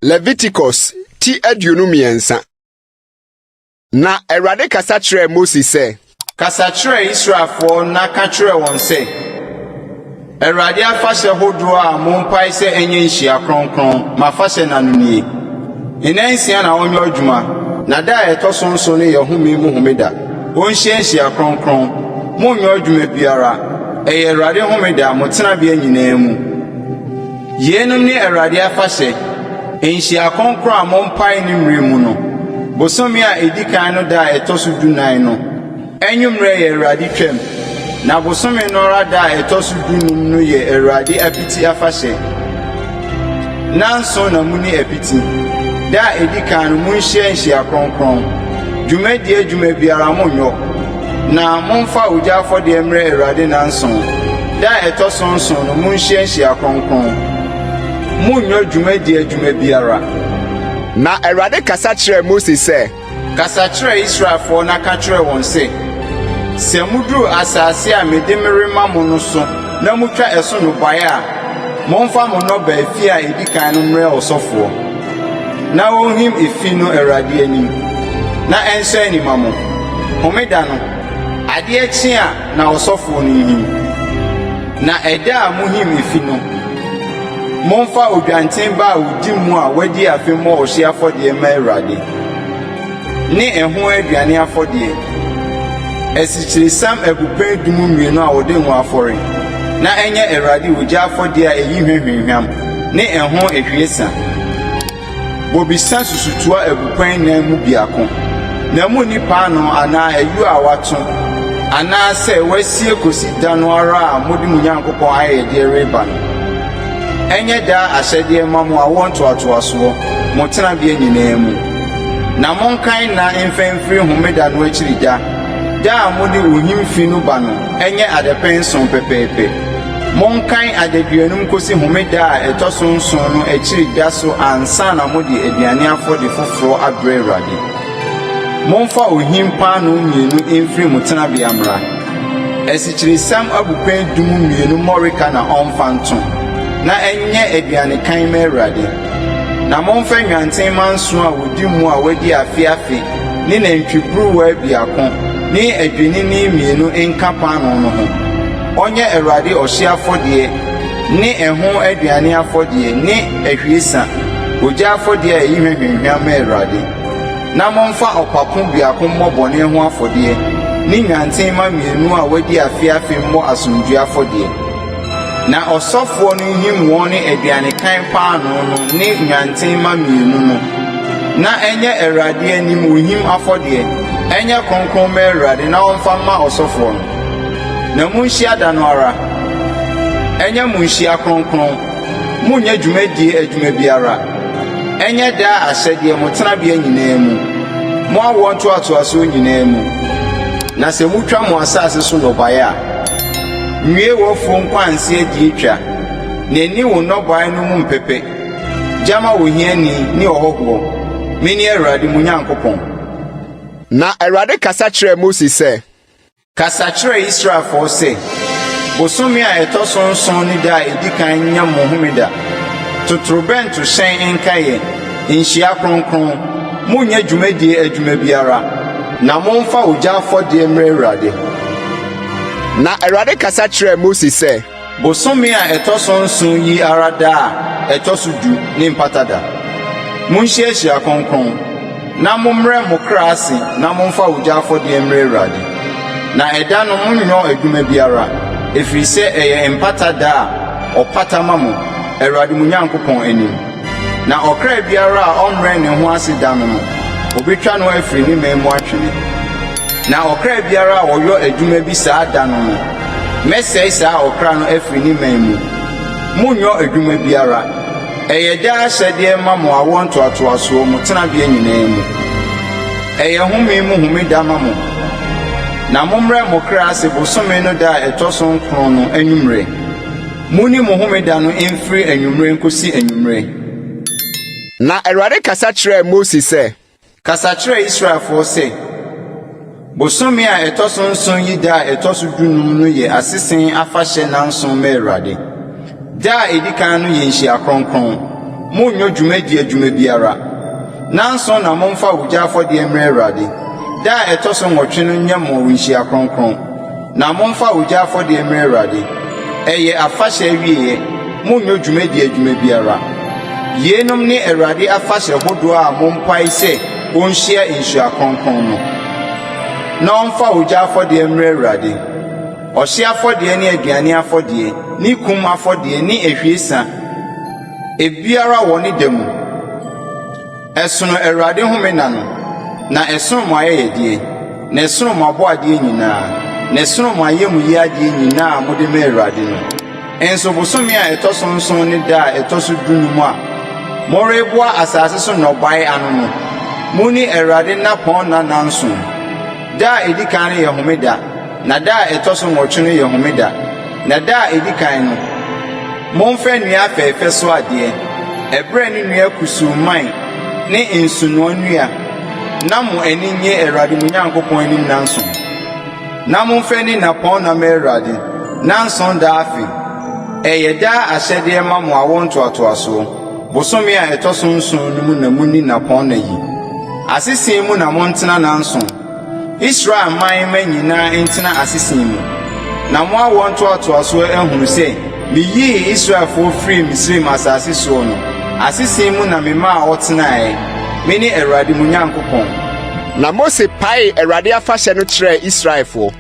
Leviticus ti aduonumiensa. Na Awurade kasa kyerɛ Moses sɛ, kasa kyerɛ Israelfo na ka kyerɛ wɔn sɛ, Awurade afahyɛ hodoɔ a mompae sɛ ɛnyɛ nhyia kronkron ma afahyɛ n'ano nie. Nsia na ɔnyɛ adwuma, na da a ɛtɔ so nso no yɛ home mu homeda. Ɔnhyia nhyia kronkron, monyɛ adwuma biara. Ɛyɛ Awurade homeda mo tenabea nyinaa mu. Yeinom ne Awurade afahyɛ, nhyia kronkron a mompae ne mmere mu no. Bosome a edikan no da a ɛtɔ so 14 no. Enwumre yɛ Awurade twam. Na bosome no ra da a ɛtɔ so 15 no yɛ Awurade apiti afahyɛ. Nanso na muni apiti. Da a edikan no munhyia nhyia kronkron. Dwuma biara monyɔ. Na momfa ogya afɔde mmere Awurade nanson. Da a ɛtɔ so nson no munhyia nhyia kronkron. Monyɔ dwuma biara. Na Awurade kasa kyerɛ Moses sɛ, kasa kyerɛ Israelfo na ka kyerɛ wɔn sɛ, sɛ muduru asase a mede merema mo no so na mutwa ɛso no bae a, momfa mo nnɔba efi a edikan no mmrɛ ɔsɔfoɔ. Na wɔnhim efi no Awurade anim, na ɛnhyɛ anima mo. Homeda no, adeɛ kye a na ɔsɔfoɔ no nhim. Na ɛda a muhim efi no, momfa odwanten ba a wodi mu a wadi afe mmɔ ɔhye afɔdeɛ ma Awurade. Ne ɛho aduane afɔdeɛ. Ɛsikyiresam abupen 12 a wɔde ho afɔre. Na ɛnyɛ Awurade ogya afɔdeɛ a ɛyi hwehwehwam. Ne ɛho ehwiesa. Bobisa susutua abupen nan mu biako. Na mu nipa no anaa ayu a wato. Anaa sɛ wasie kosi da no ara a mode mu Nyankopɔn ayɛ de reba no. Enye da ahyɛdeɛ ma mo a wɔntoatoasoɔ mo tenabea nyinaa mu. Na monkan na mfɛmfiri homeda no akyiri da. Da a mode ohim fi no ba no enye adepɛnson pɛpɛɛpɛ. Monkan adaduanum kosi homeda a ɛtɔ so nson no akyiri da so ansa na mode aduane afɔde foforo abrɛ Awurade. Momfa ohim paano mmienu mfiri mo tenabea mmra. Ɛsikyiresam abupen 12 mmɔreka na ɔmfa nto. Na enye aduane kan ma Awurade. Na momfa nwanten manso a wodi mu a wadi afe ne nantwiburuwa biako ne adwenini mmienu nka paano no ho. Onye Awurade ɔhye afɔdeɛ ne ɛho aduane afɔdeɛ ne ahwiesa ogya afɔdeɛ a ɛyi hwehwehwam ma Awurade. Na momfa ɔpapo biako mmɔ bɔne ho afɔdeɛ ne nwanten ma mmienu a wadi afe mmɔ asomdwe afɔdeɛ. Na ɔsɔfoɔ no him wɔn ne aduane kan paano no ne nwanten ma mmienu no. Na ɛnyɛ Awurade anim ohim afɔdeɛ. Ɛnyɛ kronkron ma Awurade na ɔmfa ma ɔsɔfoɔ no. Na munhyia da no ara. Ɛnyɛ munhyia kronkron. Munyɛ adwuma biara. Ɛnyɛ da ahyɛdeɛ mo tenabea nyinaa mu. Mo awɔ ntoatoasoɔ nyinaa mu. Na sɛ mutwa mo asase so nnɔbaeɛ a, nwie wɔfo nkwanse adi etwa. N'ani wo nnɔbae no mu mpepe. Gyama wo hiani ne ɔhɔhoɔ. Mene Awurade mo Nyankopɔn. Na Awurade kasa kyerɛ Moses sɛ, kasa kyerɛ Israelfo sɛ, bosome a ɛtɔ so nson ne da a edikan nya mo homeda. Totorobɛnto hyɛn nkaeɛ. Nhyia kronkron. Monyɛ adwuma biara. Na momfa ogya afɔdeɛ mmrɛ Awurade. Na Awurade kasa kyerɛ Moses sɛ, bosome a ɛtɔ so nson yi ara da a ɛtɔ so 10 ne mpatada. Monhyiahyia kronkron. Na mommrɛ mo kra ase na momfa ogya afɔdeɛ mmrɛ Awurade. Na ɛda no monyɔ adwuma biara. Ɛfiri sɛ ɛyɛ mpatada a ɔpata ma mo Awurade mo Nyankopɔn anim. Na ɔkra biara a ɔmmrɛ ne ho ase da no obetwa no afiri ne man mu atwene. Na ɔkra biara a wɔyɔ adwuma bi saa da no mɛsɛe saa ɔkra no afiri ne man mu. Monyɔ adwuma biara. Ɛyɛ da ahyɛdeɛ ma mo awɔ ntoatoasoɔ mo tenabea nyinaa mu. Ɛyɛ home mu homeda ma mo. Na mommrɛ mo kra ase bosome no da a ɛtɔ so 9 no anwummerɛ. Muni mo homeda no mfiri anwummerɛ nkosi anwummerɛ. Na Awurade kasa kyerɛ Moses sɛ, kasa kyerɛ Israelfo sɛ, bosome a ɛtɔ so nson yi da a ɛtɔ so 15 no yɛ asesen afahyɛ nanson ma Awurade. Da a edikan no yɛ nhyia kronkron. Munyo dwumadi biara. Nanson na momfa wogya afɔde emre Awurade. Da etoso nwɔtwe no nya mo winhyia kronkron. Na momfa wogya afɔde emre Awurade. Eye afahyɛ wieye. Munyo dwumadi biara. Yenom ne Awurade afahyɛ hodo a mompae sɛ onhyia nhyia kronkron no. Na omfa wogya afɔde emre Awurade. Ɔhye afɔde ne aduane afɔde, ne kum afɔde ne ehwiesa. Ebiara wɔ ne demu. Ɛsono Awurade homena no. Na ɛsono mo ayɛyɛdeɛ. Na ɛsono mo aboade nyinaa. Na ɛsono mo ayɛmu yi ade nyinaa mode me Awurade no. Enso bosome a ɛtɔso nson ne da a ɛtɔso dunu mu a moreboa asase so nnɔbae ano no. Muni Awurade napɔn na nanson. Da a edikan no yɛ homeda. Na da a ɛtɔso nwɔtwe no yɛ homeda. Na da a edikan no momfa nnua afɛɛfɛ so adeɛ. Ɛbrɛ ne nnua kusuman ne nsunoa nnua. Na mo ani nye Awurade mo Nyankopɔn anim nanson. Na momfa ni napɔn na me Awurade. Nanson da afe. Ɛyɛ da ahyɛdeɛ ma mo awo ntoatoaso. Bosome a ɛtɔso nson no mu na muni napɔn na yi. Asese mu na montena nanson. Israel man ma nyinaa ntena asese mu. Na mo awo ntoatoaso ehunu sɛ miyi Israelfo firi Misraim asase so no. Asese mu na me ma ɔtenae. Me ne Awurade mo Nyankopɔn. Na Mose pae Awurade afahyɛ no kyerɛ Israelfo.